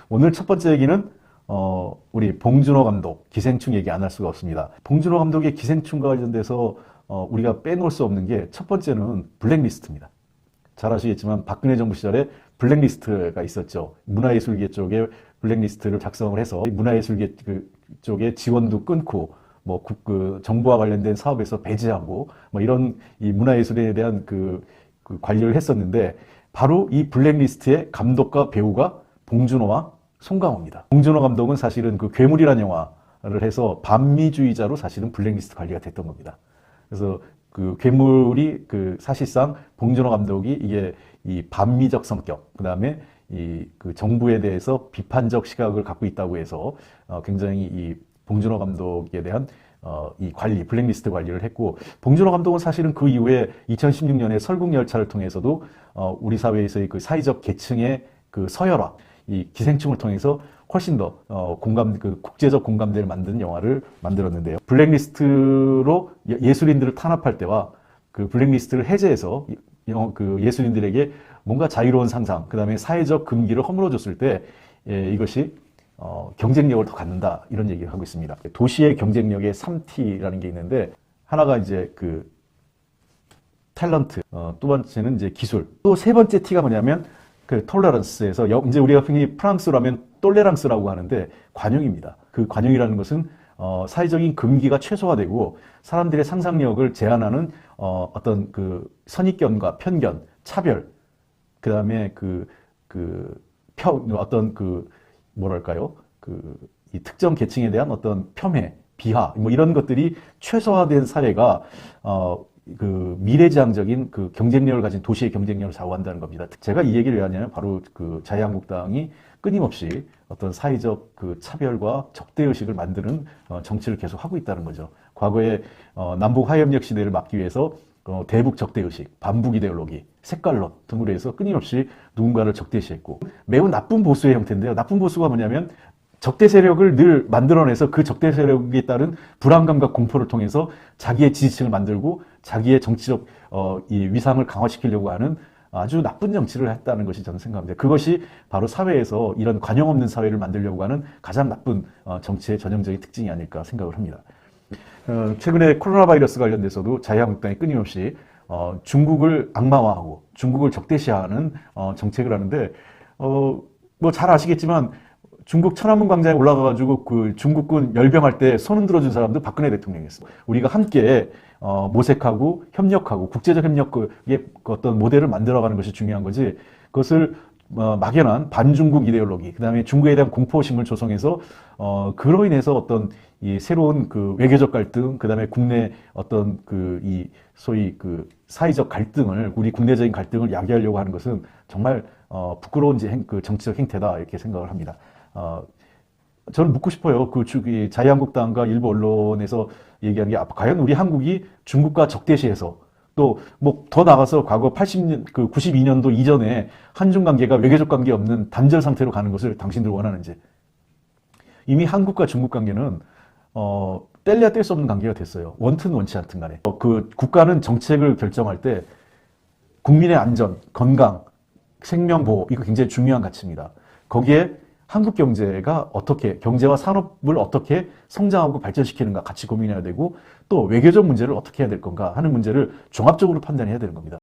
오늘 첫 번째 얘기는 우리 봉준호 감독 기생충 얘기 안 할 수가 없습니다. 봉준호 감독의 기생충과 관련돼서 우리가 빼놓을 수 없는 게 첫 번째는 블랙리스트입니다. 잘 아시겠지만 박근혜 정부 시절에 블랙리스트가 있었죠. 문화예술계 쪽에 블랙리스트를 작성을 해서 문화예술계 쪽에 지원도 끊고 정부와 관련된 사업에서 배제하고 이런 이 문화예술에 대한 그 관리를 했었는데, 바로 이 블랙리스트의 감독과 배우가 봉준호와 송강호입니다. 봉준호 감독은 사실은 그 괴물이라는 영화를 해서 반미주의자로 사실은 블랙리스트 관리가 됐던 겁니다. 그래서 그 괴물이 사실상 봉준호 감독이 이게 이 반미적 성격, 그 다음에 그 정부에 대해서 비판적 시각을 갖고 있다고 해서 굉장히 이 봉준호 감독에 대한 이 블랙리스트 관리를 했고, 봉준호 감독은 사실은 그 이후에 2016년에 설국열차를 통해서도 우리 사회에서의 그 사회적 계층의 그 서열화, 이 기생충을 통해서 훨씬 더 국제적 공감대를 만드는 영화를 만들었는데요. 블랙리스트로 예술인들을 탄압할 때와 그 블랙리스트를 해제해서 예술인들에게 뭔가 자유로운 상상, 그 다음에 사회적 금기를 허물어줬을 때 이것이 경쟁력을 더 갖는다, 이런 얘기를 하고 있습니다. 도시의 경쟁력의 3T라는 게 있는데, 하나가 이제 그 탤런트, 두 번째는 이제 기술, 또 세 번째 T가 뭐냐면 그 톨러런스에서 이제 우리가 흔히 프랑스로 하면 똘레랑스라고 하는데 관용입니다. 그 관용이라는 것은 사회적인 금기가 최소화되고 사람들의 상상력을 제한하는 어떤 그 선입견과 편견, 차별, 그 다음에 뭐랄까요? 이 특정 계층에 대한 어떤 폄훼, 비하, 이런 것들이 최소화된 사회가 미래지향적인 그 경쟁력을 가진 도시의 경쟁력을 좌우한다는 겁니다. 제가 이 얘기를 왜 하냐면 바로 그 자유한국당이 끊임없이 어떤 사회적 그 차별과 적대의식을 만드는 정치를 계속 하고 있다는 거죠. 과거에 남북 화해협력 시대를 막기 위해서 대북 적대의식, 반북 이데올로기, 색깔론 등으로 해서 끊임없이 누군가를 적대시했고, 매우 나쁜 보수의 형태인데요. 나쁜 보수가 뭐냐면 적대 세력을 늘 만들어내서 그 적대 세력에 따른 불안감과 공포를 통해서 자기의 지지층을 만들고 자기의 정치적 이 위상을 강화시키려고 하는 아주 나쁜 정치를 했다는 것이 저는 생각합니다. 그것이 바로 사회에서 이런 관용 없는 사회를 만들려고 하는 가장 나쁜 정치의 전형적인 특징이 아닐까 생각을 합니다. 최근에 코로나 바이러스 관련돼서도 자유한국당이 끊임없이 중국을 악마화하고 중국을 적대시하는 정책을 하는데, 잘 아시겠지만 중국 천안문 광장에 올라가가지고 그 중국군 열병할 때 손 흔들어준 사람도 박근혜 대통령이었어요. 우리가 함께 모색하고 협력하고 국제적 협력의 어떤 모델을 만들어가는 것이 중요한 거지, 그것을 막연한 반중국 이데올로기, 그 다음에 중국에 대한 공포심을 조성해서 그로 인해서 어떤 이 새로운 그 외교적 갈등, 그 다음에 국내 어떤 이 소위 그 사회적 갈등을, 우리 국내적인 갈등을 야기하려고 하는 것은 정말 부끄러운 정치적 행태다, 이렇게 생각을 합니다. 저는 묻고 싶어요. 자유한국당과 일부 언론에서 얘기하는 게, 과연 우리 한국이 중국과 적대시해서 또 더 나가서 과거 92년도 이전에 한중 관계가 외교적 관계 없는 단절 상태로 가는 것을 당신들 원하는지. 이미 한국과 중국 관계는 뗄래야 뗄 수 없는 관계가 됐어요. 원튼 원치 않든 간에. 국가는 정책을 결정할 때 국민의 안전, 건강, 생명보호, 이거 굉장히 중요한 가치입니다. 거기에 한국 경제와 산업을 어떻게 성장하고 발전시키는가 같이 고민해야 되고, 또 외교적 문제를 어떻게 해야 될 건가 하는 문제를 종합적으로 판단해야 되는 겁니다.